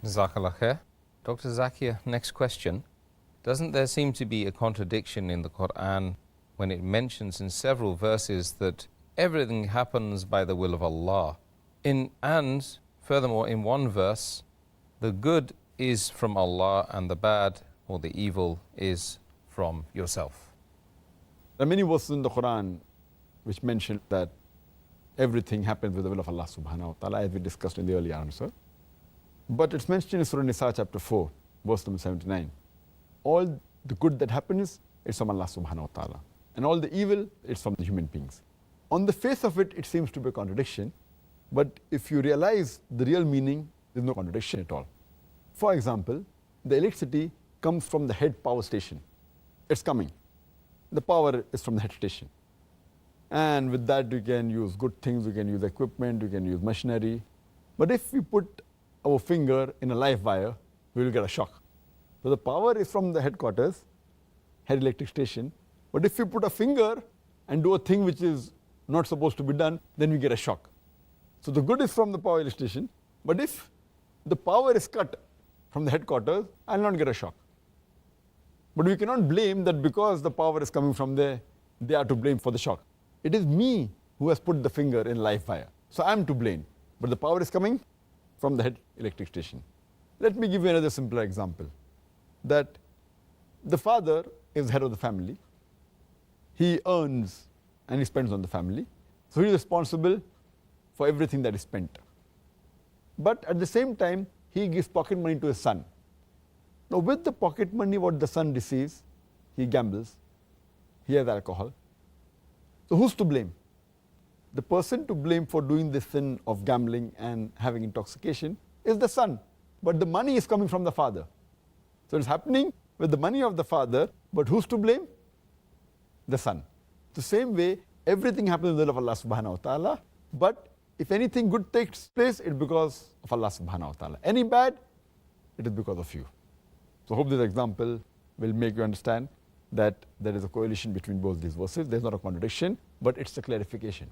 Jazakallah khair. Dr. Zakir, next question. Doesn't there seem to be a contradiction in the Quran when it mentions in several verses that everything happens by the will of Allah? And furthermore, in one verse, the good is from Allah and the bad or the evil is from yourself. There are many verses in the Quran which mention that everything happens with the will of Allah subhanahu wa ta'ala, as we discussed in the earlier answer. But it's mentioned in Surah Nisa chapter 4, verse number 79. All the good that happens is from Allah subhanahu wa ta'ala. And all the evil is from the human beings. On the face of it, it seems to be a contradiction. But if you realize the real meaning, there's no contradiction at all. For example, the electricity comes from the head power station. It's coming. The power is from the head station. And with that, we can use good things, we can use equipment, we can use machinery. But if we put our finger in a live wire, we will get a shock. So the power is from the headquarters, head electric station. But if we put a finger and do a thing which is not supposed to be done, then we get a shock. So the good is from the power station. But if the power is cut from the headquarters, I will not get a shock. But we cannot blame that because the power is coming from there, they are to blame for the shock. It is me who has put the finger in live wire. So I am to blame. But the power is coming from the head electric station. Let me give you another simpler example. That the father is head of the family. He earns and he spends on the family. So he is responsible for everything that is spent. But at the same time, he gives pocket money to his son. Now with the pocket money what the son receives, he gambles, he has alcohol. So who's to blame? The person to blame for doing this sin of gambling and having intoxication is the son. But the money is coming from the father. So it's happening with the money of the father, but who's to blame? The son. The same way, everything happens in the will of Allah subhanahu wa ta'ala, but if anything good takes place, it's because of Allah subhanahu wa ta'ala. Any bad, it is because of you. So I hope this example will make you understand that there is a correlation between both these verses. There's not a contradiction, but it's a clarification.